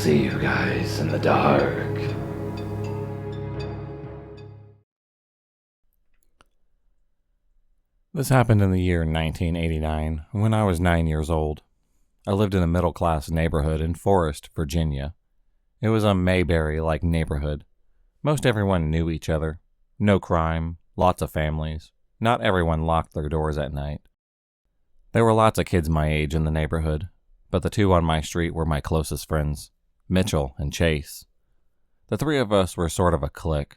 see you guys in the dark. This happened in the year 1989, when I was 9 years old. I lived in a middle-class neighborhood in Forest, Virginia. It was a Mayberry-like neighborhood. Most everyone knew each other. No crime, lots of families. Not everyone locked their doors at night. There were lots of kids my age in the neighborhood, but the two on my street were my closest friends, Mitchell and Chase. The three of us were sort of a clique.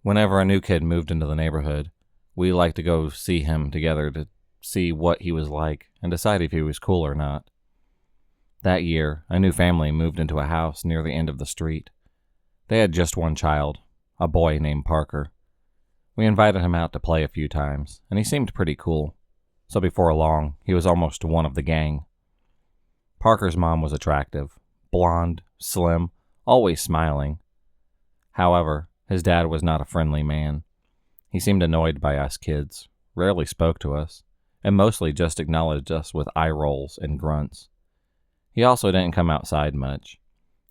Whenever a new kid moved into the neighborhood, we liked to go see him together to see what he was like and decide if he was cool or not. That year, a new family moved into a house near the end of the street. They had just one child, a boy named Parker. We invited him out to play a few times, and he seemed pretty cool, so before long, he was almost one of the gang. Parker's mom was attractive, blonde, slim, always smiling. However, his dad was not a friendly man. He seemed annoyed by us kids, rarely spoke to us, and mostly just acknowledged us with eye rolls and grunts. He also didn't come outside much.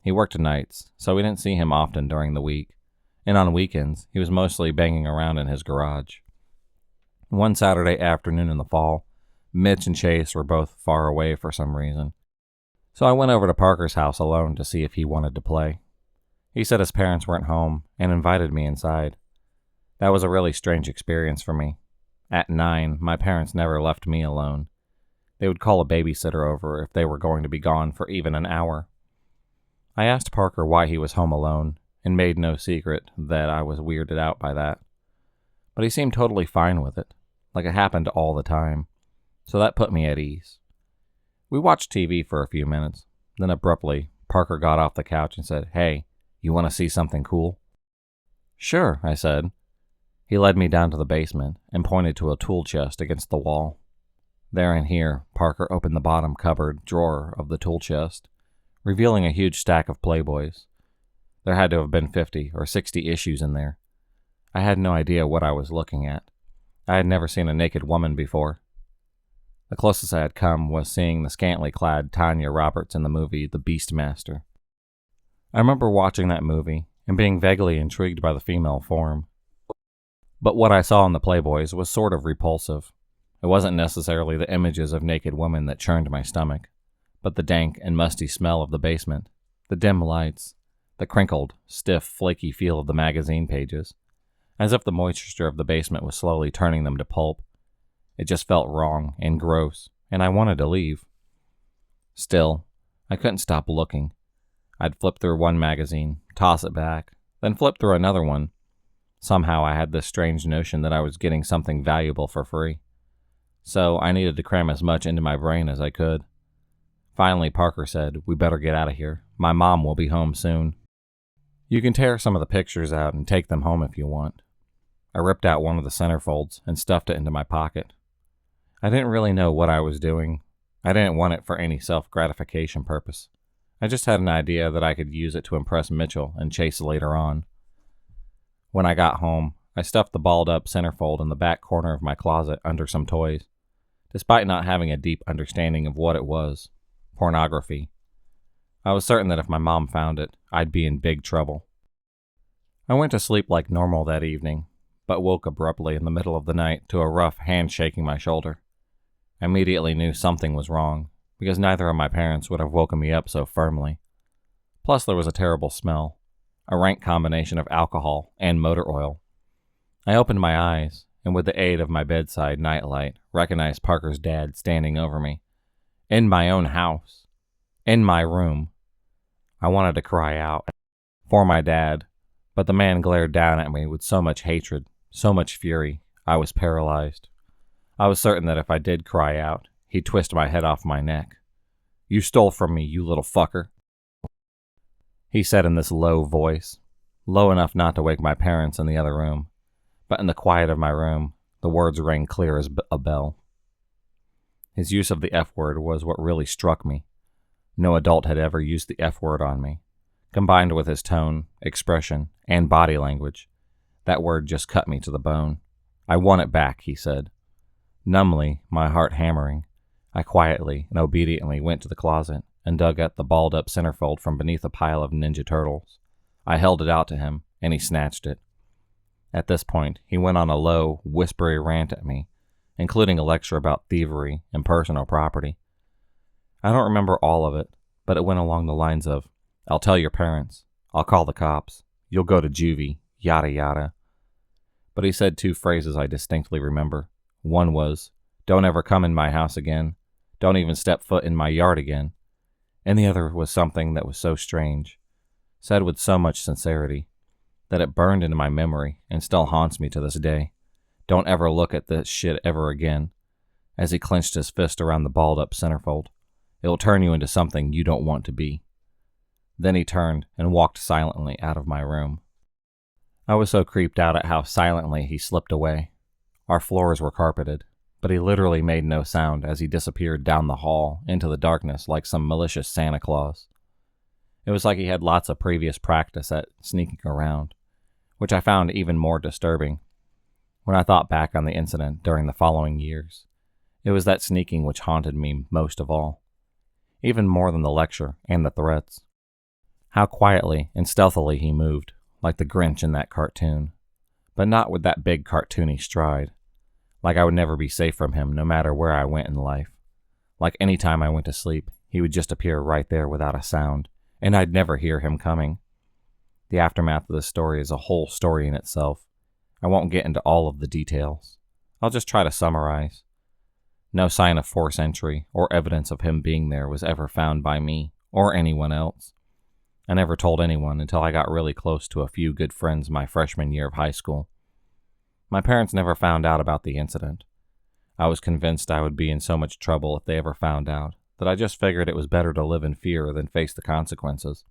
He worked nights, so we didn't see him often during the week, and on weekends, he was mostly banging around in his garage. One Saturday afternoon in the fall, Mitch and Chase were both far away for some reason, so I went over to Parker's house alone to see if he wanted to play. He said his parents weren't home and invited me inside. That was a really strange experience for me. At 9, my parents never left me alone. They would call a babysitter over if they were going to be gone for even an hour. I asked Parker why he was home alone, and made no secret that I was weirded out by that. But he seemed totally fine with it, like it happened all the time, so that put me at ease. We watched TV for a few minutes, then abruptly, Parker got off the couch and said, "Hey, you want to see something cool?" "Sure," I said. He led me down to the basement and pointed to a tool chest against the wall. There and here, Parker opened the bottom cupboard drawer of the tool chest, revealing a huge stack of Playboys. There had to have been 50 or 60 issues in there. I had no idea what I was looking at. I had never seen a naked woman before. The closest I had come was seeing the scantily clad Tanya Roberts in the movie The Beastmaster. I remember watching that movie and being vaguely intrigued by the female form. But what I saw in the Playboys was sort of repulsive. It wasn't necessarily the images of naked women that churned my stomach, but the dank and musty smell of the basement, the dim lights, the crinkled, stiff, flaky feel of the magazine pages, as if the moisture of the basement was slowly turning them to pulp. It just felt wrong and gross, and I wanted to leave. Still, I couldn't stop looking. I'd flip through one magazine, toss it back, then flip through another one. Somehow I had this strange notion that I was getting something valuable for free. So I needed to cram as much into my brain as I could. Finally, Parker said, "We better get out of here. My mom will be home soon. You can tear some of the pictures out and take them home if you want." I ripped out one of the centerfolds and stuffed it into my pocket. I didn't really know what I was doing. I didn't want it for any self-gratification purpose. I just had an idea that I could use it to impress Mitchell and Chase later on. When I got home, I stuffed the balled-up centerfold in the back corner of my closet under some toys, despite not having a deep understanding of what it was. Pornography. I was certain that if my mom found it, I'd be in big trouble. I went to sleep like normal that evening, but woke abruptly in the middle of the night to a rough hand shaking my shoulder. I immediately knew something was wrong, because neither of my parents would have woken me up so firmly. Plus there was a terrible smell, a rank combination of alcohol and motor oil. I opened my eyes, and with the aid of my bedside nightlight, recognized Parker's dad standing over me. In my own house. In my room. I wanted to cry out for my dad, but the man glared down at me with so much hatred, so much fury, I was paralyzed. I was certain that if I did cry out, he'd twist my head off my neck. "You stole from me, you little fucker," he said in this low voice, low enough not to wake my parents in the other room, but in the quiet of my room, the words rang clear as a bell. His use of the F word was what really struck me. No adult had ever used the F word on me. Combined with his tone, expression, and body language, that word just cut me to the bone. "I want it back," he said. Numbly, my heart hammering, I quietly and obediently went to the closet and dug at the balled-up centerfold from beneath a pile of Ninja Turtles. I held it out to him, and he snatched it. At this point, he went on a low, whispery rant at me, including a lecture about thievery and personal property. I don't remember all of it, but it went along the lines of, "I'll tell your parents. I'll call the cops. You'll go to juvie, yada yada." But he said two phrases I distinctly remember. One was, "Don't ever come in my house again. Don't even step foot in my yard again." And the other was something that was so strange, said with so much sincerity, that it burned into my memory and still haunts me to this day. "Don't ever look at this shit ever again," as he clenched his fist around the balled-up centerfold. "It will turn you into something you don't want to be." Then he turned and walked silently out of my room. I was so creeped out at how silently he slipped away. Our floors were carpeted, but he literally made no sound as he disappeared down the hall into the darkness like some malicious Santa Claus. It was like he had lots of previous practice at sneaking around, which I found even more disturbing. When I thought back on the incident during the following years, it was that sneaking which haunted me most of all, even more than the lecture and the threats. How quietly and stealthily he moved, like the Grinch in that cartoon, but not with that big cartoony stride, like I would never be safe from him no matter where I went in life. Like any time I went to sleep, he would just appear right there without a sound, and I'd never hear him coming. The aftermath of this story is a whole story in itself. I won't get into all of the details. I'll just try to summarize. No sign of forced entry or evidence of him being there was ever found by me or anyone else. I never told anyone until I got really close to a few good friends my freshman year of high school. My parents never found out about the incident. I was convinced I would be in so much trouble if they ever found out that I just figured it was better to live in fear than face the consequences.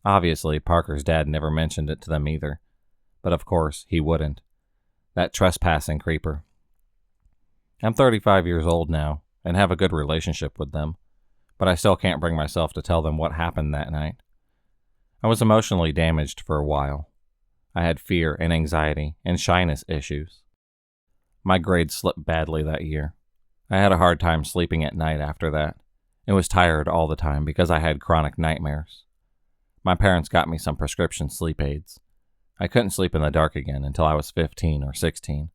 Obviously, Parker's dad never mentioned it to them either, but of course, he wouldn't. That trespassing creeper. I'm 35 years old now and have a good relationship with them, but I still can't bring myself to tell them what happened that night. I was emotionally damaged for a while. I had fear and anxiety and shyness issues. My grades slipped badly that year. I had a hard time sleeping at night after that, and was tired all the time because I had chronic nightmares. My parents got me some prescription sleep aids. I couldn't sleep in the dark again until I was 15 or 16.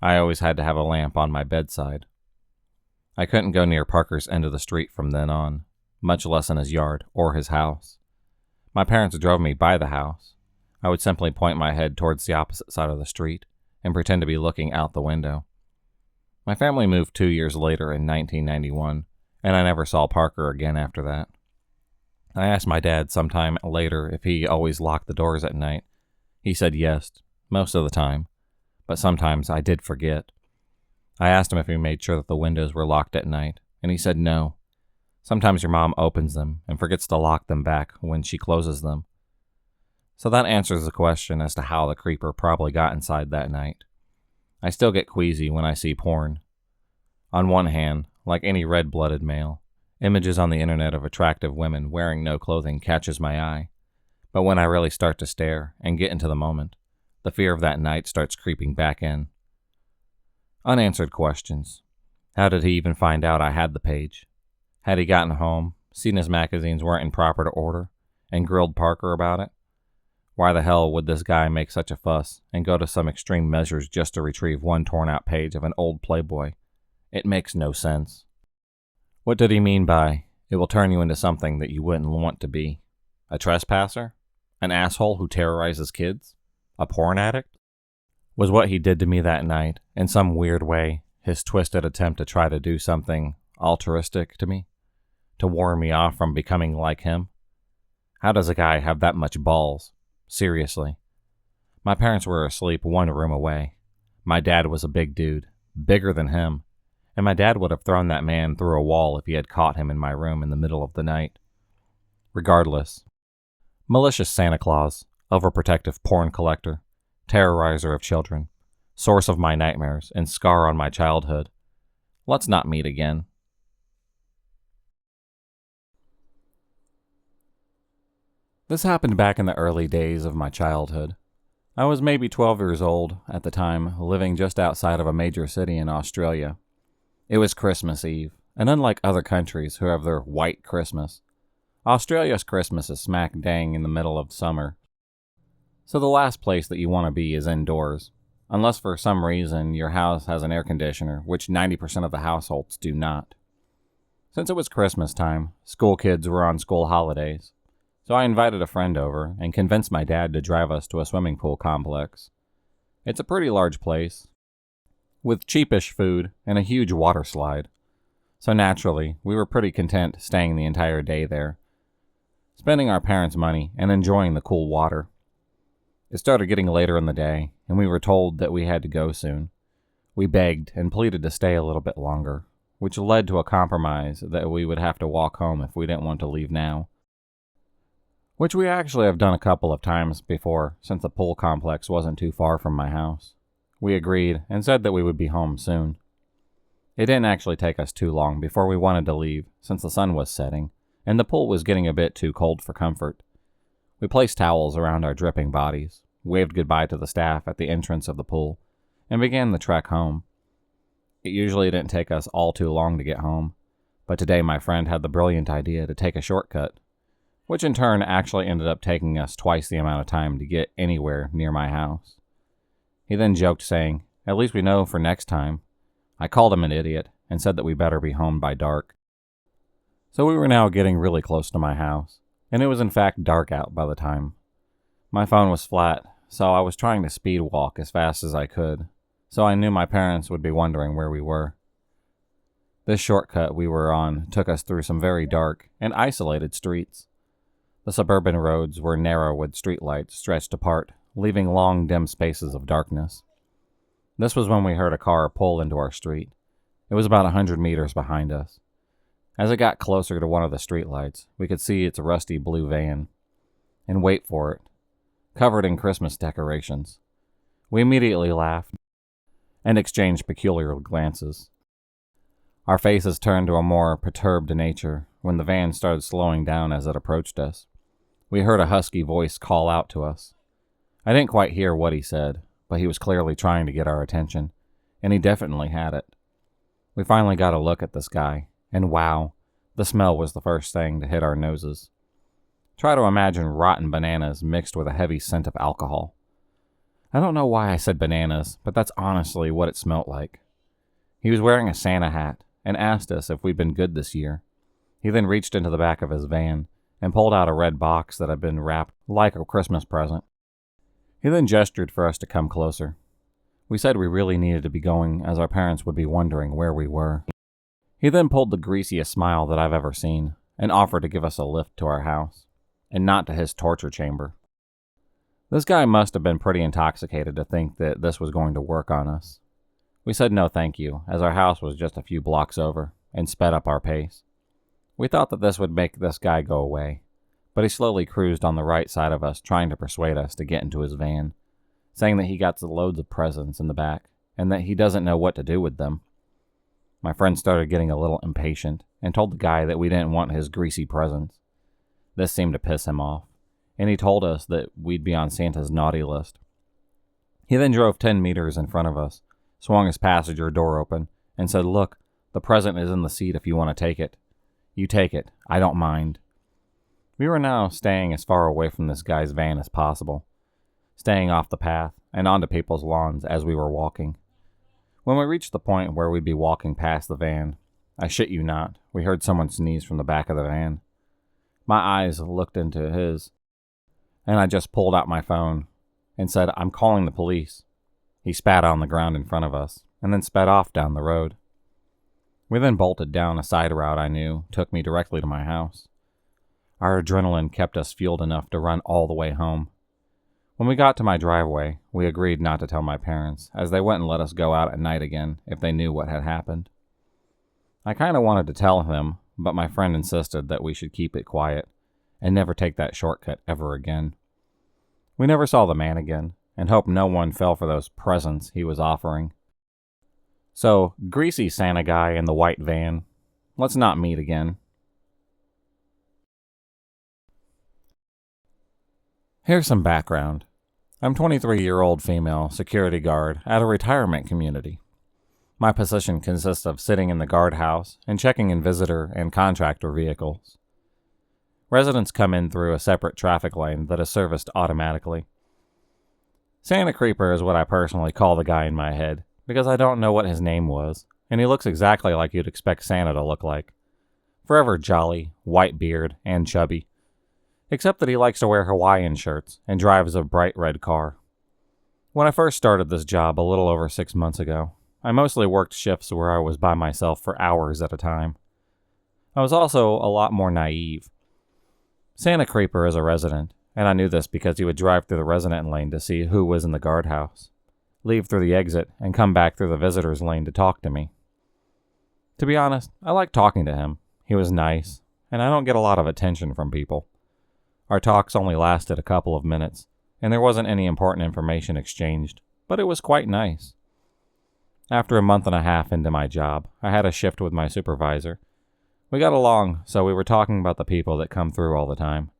I always had to have a lamp on my bedside. I couldn't go near Parker's end of the street from then on, much less in his yard or his house. My parents drove me by the house. I would simply point my head towards the opposite side of the street and pretend to be looking out the window. My family moved 2 years later in 1991, and I never saw Parker again after that. I asked my dad sometime later if he always locked the doors at night. He said yes, most of the time, but sometimes I did forget. I asked him if he made sure that the windows were locked at night, and he said no. Sometimes your mom opens them and forgets to lock them back when she closes them. So that answers the question as to how the creeper probably got inside that night. I still get queasy when I see porn. On one hand, like any red-blooded male, images on the internet of attractive women wearing no clothing catches my eye. But when I really start to stare and get into the moment, the fear of that night starts creeping back in. Unanswered questions. How did he even find out I had the page? Had he gotten home, seen his magazines weren't in proper order, and grilled Parker about it? Why the hell would this guy make such a fuss and go to some extreme measures just to retrieve one torn-out page of an old Playboy? It makes no sense. What did he mean by, "It will turn you into something that you wouldn't want to be"? A trespasser? An asshole who terrorizes kids? A porn addict? Was what he did to me that night, in some weird way, his twisted attempt to try to do something altruistic to me? To warn me off from becoming like him? How does a guy have that much balls? Seriously. My parents were asleep one room away. My dad was a big dude, bigger than him, and my dad would have thrown that man through a wall if he had caught him in my room in the middle of the night. Regardless. Malicious Santa Claus, overprotective porn collector, terrorizer of children, source of my nightmares, and scar on my childhood. Let's not meet again. This happened back in the early days of my childhood. I was maybe 12 years old at the time, living just outside of a major city in Australia. It was Christmas Eve, and unlike other countries who have their white Christmas, Australia's Christmas is smack dang in the middle of summer. So the last place that you want to be is indoors, unless for some reason your house has an air conditioner, which 90% of the households do not. Since it was Christmas time, school kids were on school holidays, so I invited a friend over and convinced my dad to drive us to a swimming pool complex. It's a pretty large place, with cheapish food and a huge water slide. So naturally, we were pretty content staying the entire day there, spending our parents' money and enjoying the cool water. It started getting later in the day, and we were told that we had to go soon. We begged and pleaded to stay a little bit longer, which led to a compromise that we would have to walk home if we didn't want to leave now. Which we actually have done a couple of times before, since the pool complex wasn't too far from my house. We agreed and said that we would be home soon. It didn't actually take us too long before we wanted to leave, since the sun was setting, and the pool was getting a bit too cold for comfort. We placed towels around our dripping bodies, waved goodbye to the staff at the entrance of the pool, and began the trek home. It usually didn't take us all too long to get home, but today my friend had the brilliant idea to take a shortcut, which in turn actually ended up taking us twice the amount of time to get anywhere near my house. He then joked, saying, "At least we know for next time." I called him an idiot and said that we better be home by dark. So we were now getting really close to my house, and it was in fact dark out by the time. My phone was flat, so I was trying to speed walk as fast as I could, so I knew my parents would be wondering where we were. This shortcut we were on took us through some very dark and isolated streets. The suburban roads were narrow with streetlights stretched apart, leaving long, dim spaces of darkness. This was when we heard a car pull into our street. It was about 100 meters behind us. As it got closer to one of the streetlights, we could see its rusty blue van. And wait for it, covered in Christmas decorations. We immediately laughed and exchanged peculiar glances. Our faces turned to a more perturbed nature when the van started slowing down as it approached us. We heard a husky voice call out to us. I didn't quite hear what he said, but he was clearly trying to get our attention, and he definitely had it. We finally got a look at this guy, and wow, the smell was the first thing to hit our noses. Try to imagine rotten bananas mixed with a heavy scent of alcohol. I don't know why I said bananas, but that's honestly what it smelt like. He was wearing a Santa hat and asked us if we'd been good this year. He then reached into the back of his van and pulled out a red box that had been wrapped like a Christmas present. He then gestured for us to come closer. We said we really needed to be going, as our parents would be wondering where we were. He then pulled the greasiest smile that I've ever seen and offered to give us a lift to our house, and not to his torture chamber. This guy must have been pretty intoxicated to think that this was going to work on us. We said no thank you, as our house was just a few blocks over, and sped up our pace. We thought that this would make this guy go away, but he slowly cruised on the right side of us, trying to persuade us to get into his van, saying that he got loads of presents in the back, and that he doesn't know what to do with them. My friend started getting a little impatient, and told the guy that we didn't want his greasy presents. This seemed to piss him off, and he told us that we'd be on Santa's naughty list. He then drove 10 meters in front of us, swung his passenger door open, and said, "Look, the present is in the seat if you want to take it. You take it, I don't mind." We were now staying as far away from this guy's van as possible, staying off the path and onto people's lawns as we were walking. When we reached the point where we'd be walking past the van, I shit you not, we heard someone sneeze from the back of the van. My eyes looked into his, and I just pulled out my phone and said, "I'm calling the police." He spat on the ground in front of us, and then sped off down the road. We then bolted down a side route I knew took me directly to my house. Our adrenaline kept us fueled enough to run all the way home. When we got to my driveway, we agreed not to tell my parents, as they wouldn't let us go out at night again if they knew what had happened. I kind of wanted to tell him, but my friend insisted that we should keep it quiet and never take that shortcut ever again. We never saw the man again, and hoped no one fell for those presents he was offering. So, greasy Santa guy in the white van, let's not meet again. Here's some background. I'm 23-year-old female security guard at a retirement community. My position consists of sitting in the guardhouse and checking in visitor and contractor vehicles. Residents come in through a separate traffic lane that is serviced automatically. Santa Creeper is what I personally call the guy in my head, because I don't know what his name was, and he looks exactly like you'd expect Santa to look like. Forever jolly, white beard, and chubby. Except that he likes to wear Hawaiian shirts and drives a bright red car. When I first started this job a little over 6 months ago, I mostly worked shifts where I was by myself for hours at a time. I was also a lot more naive. Santa Creeper is a resident, and I knew this because he would drive through the resident lane to see who was in the guardhouse, leave through the exit, and come back through the visitor's lane to talk to me. To be honest, I liked talking to him. He was nice, and I don't get a lot of attention from people. Our talks only lasted a couple of minutes, and there wasn't any important information exchanged, but it was quite nice. After a month and a half into my job, I had a shift with my supervisor. We got along, so we were talking about the people that come through all the time.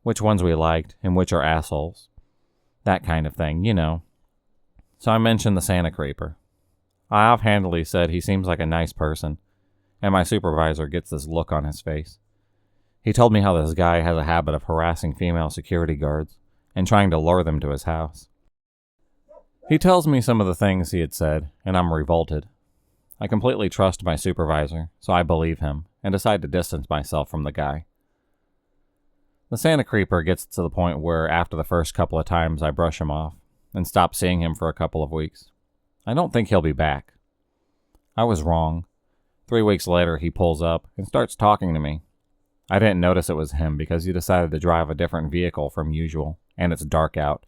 Which ones we liked, and which are assholes. That kind of thing, you know. So I mentioned the Santa Creeper. I offhandedly said he seems like a nice person, and my supervisor gets this look on his face. He told me how this guy has a habit of harassing female security guards and trying to lure them to his house. He tells me some of the things he had said, and I'm revolted. I completely trust my supervisor, so I believe him, and decide to distance myself from the guy. The Santa Creeper gets to the point where after the first couple of times I brush him off, and stop seeing him for a couple of weeks. I don't think he'll be back. I was wrong. 3 weeks later, he pulls up and starts talking to me. I didn't notice it was him because he decided to drive a different vehicle from usual, and it's dark out.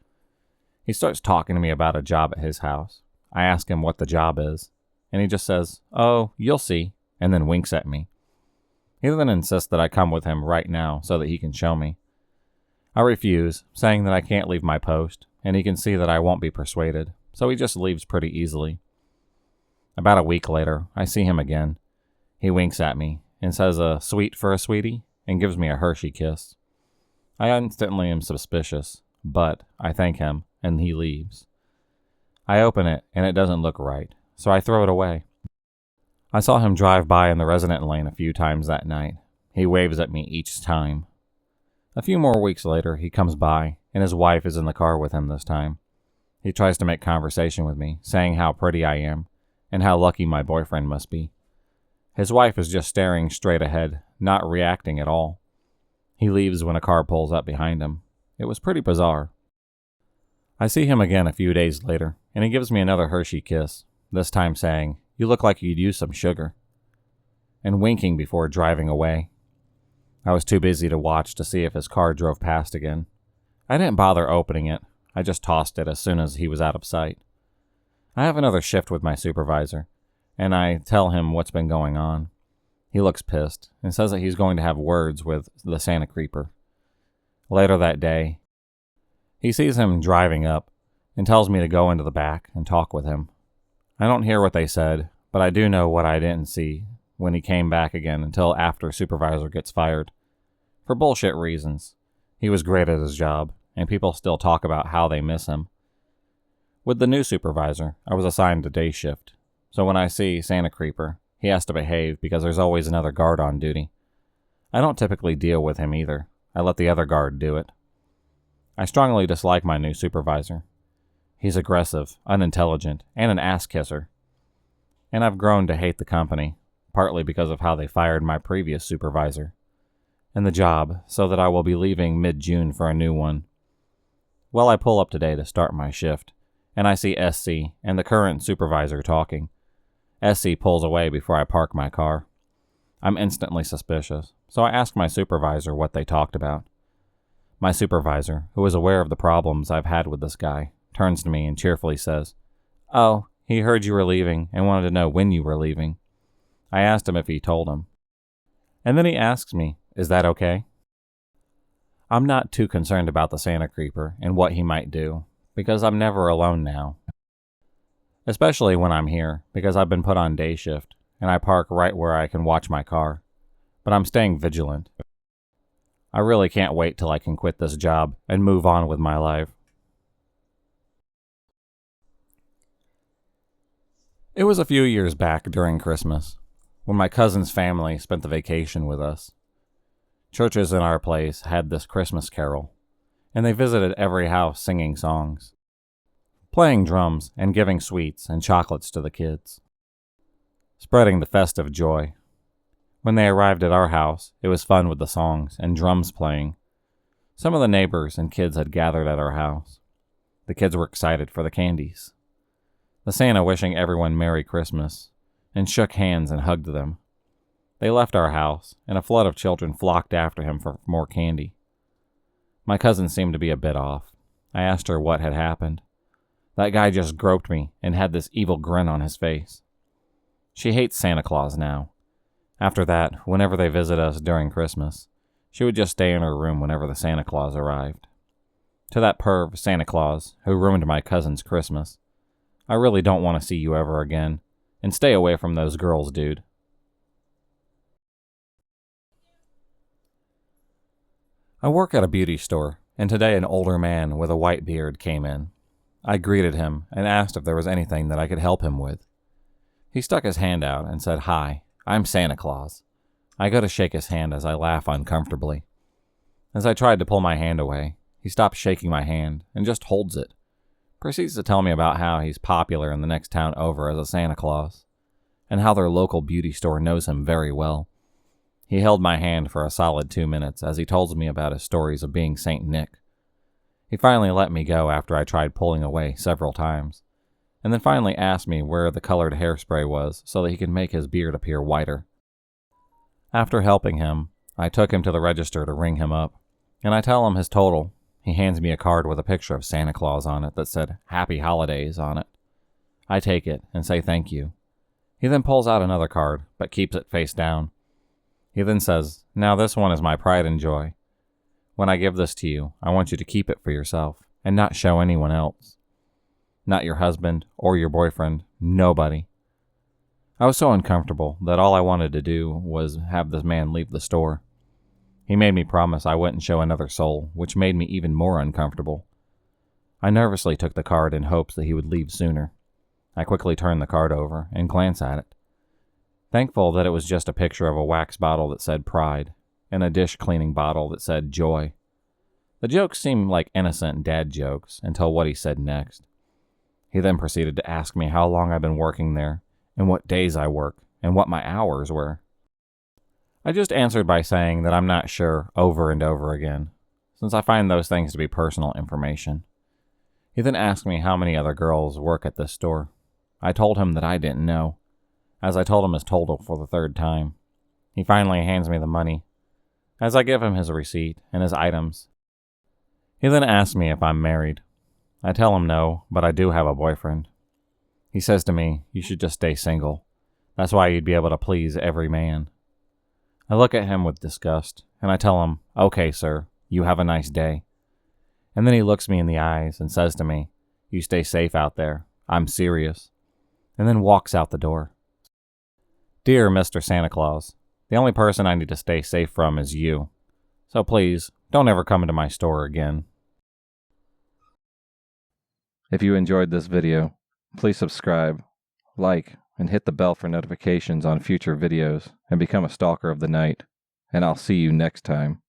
He starts talking to me about a job at his house. I ask him what the job is, and he just says, "Oh, you'll see," and then winks at me. He then insists that I come with him right now so that he can show me. I refuse, saying that I can't leave my post, and he can see that I won't be persuaded, so he just leaves pretty easily. About a week later, I see him again. He winks at me and says a sweet for a sweetie and gives me a Hershey kiss. I instantly am suspicious, but I thank him and he leaves. I open it and it doesn't look right, so I throw it away. I saw him drive by in the resident lane a few times that night. He waves at me each time. A few more weeks later, he comes by and his wife is in the car with him this time. He tries to make conversation with me, saying how pretty I am and how lucky my boyfriend must be. His wife is just staring straight ahead, not reacting at all. He leaves when a car pulls up behind him. It was pretty bizarre. I see him again a few days later, and he gives me another Hershey kiss, this time saying, "You look like you'd use some sugar," and winking before driving away. I was too busy to watch to see if his car drove past again. I didn't bother opening it. I just tossed it as soon as he was out of sight. I have another shift with my supervisor, and I tell him what's been going on. He looks pissed and says that he's going to have words with the Santa Creeper. Later that day, he sees him driving up and tells me to go into the back and talk with him. I don't hear what they said, but I do know what I didn't see when he came back again until after supervisor gets fired. For bullshit reasons. He was great at his job, and people still talk about how they miss him. With the new supervisor, I was assigned a day shift, so when I see Santa Creeper, he has to behave because there's always another guard on duty. I don't typically deal with him either. I let the other guard do it. I strongly dislike my new supervisor. He's aggressive, unintelligent, and an ass kisser. And I've grown to hate the company, partly because of how they fired my previous supervisor and the job, so that I will be leaving mid-June for a new one. Well, I pull up today to start my shift, and I see SC and the current supervisor talking. SC pulls away before I park my car. I'm instantly suspicious, so I ask my supervisor what they talked about. My supervisor, who is aware of the problems I've had with this guy, turns to me and cheerfully says, "Oh, he heard you were leaving and wanted to know when you were leaving." I asked him if he told him. And then he asks me, "Is that okay?" I'm not too concerned about the Santa Creeper and what he might do, because I'm never alone now. Especially when I'm here, because I've been put on day shift, and I park right where I can watch my car. But I'm staying vigilant. I really can't wait till I can quit this job and move on with my life. It was a few years back during Christmas, when my cousin's family spent the vacation with us. Churches in our place had this Christmas carol, and they visited every house singing songs, playing drums and giving sweets and chocolates to the kids, spreading the festive joy. When they arrived at our house, it was fun with the songs and drums playing. Some of the neighbors and kids had gathered at our house. The kids were excited for the candies. The Santa wishing everyone Merry Christmas, and shook hands and hugged them. They left our house, and a flood of children flocked after him for more candy. My cousin seemed to be a bit off. I asked her what had happened. That guy just groped me and had this evil grin on his face. She hates Santa Claus now. After that, whenever they visit us during Christmas, she would just stay in her room whenever the Santa Claus arrived. To that perv Santa Claus, who ruined my cousin's Christmas, I really don't want to see you ever again, and stay away from those girls, dude. I work at a beauty store, and today an older man with a white beard came in. I greeted him and asked if there was anything that I could help him with. He stuck his hand out and said, "Hi, I'm Santa Claus." I go to shake his hand as I laugh uncomfortably. As I tried to pull my hand away, he stops shaking my hand and just holds it. Proceeds to tell me about how he's popular in the next town over as a Santa Claus, and how their local beauty store knows him very well. He held my hand for a solid 2 minutes as he told me about his stories of being Saint Nick. He finally let me go after I tried pulling away several times, and then finally asked me where the colored hairspray was so that he could make his beard appear whiter. After helping him, I took him to the register to ring him up, and I tell him his total. He hands me a card with a picture of Santa Claus on it that said "Happy Holidays" on it. I take it and say thank you. He then pulls out another card, but keeps it face down. He then says, "Now this one is my pride and joy. When I give this to you, I want you to keep it for yourself and not show anyone else. Not your husband or your boyfriend, nobody." I was so uncomfortable that all I wanted to do was have this man leave the store. He made me promise I wouldn't show another soul, which made me even more uncomfortable. I nervously took the card in hopes that he would leave sooner. I quickly turned the card over and glanced at it, thankful that it was just a picture of a wax bottle that said Pride and a dish cleaning bottle that said Joy. The jokes seemed like innocent dad jokes until what he said next. He then proceeded to ask me how long I've been working there, and what days I work, and what my hours were. I just answered by saying that I'm not sure over and over again, since I find those things to be personal information. He then asked me how many other girls work at this store. I told him that I didn't know, as I told him his total for the third time. He finally hands me the money, as I give him his receipt and his items. He then asks me if I'm married. I tell him no, but I do have a boyfriend. He says to me, "You should just stay single. That's why you'd be able to please every man." I look at him with disgust, and I tell him, "Okay, sir, you have a nice day." And then he looks me in the eyes and says to me, "You stay safe out there. I'm serious," and then walks out the door. Dear Mr. Santa Claus, the only person I need to stay safe from is you. So please, don't ever come into my store again. If you enjoyed this video, please subscribe, like, and hit the bell for notifications on future videos, and become a stalker of the night. And I'll see you next time.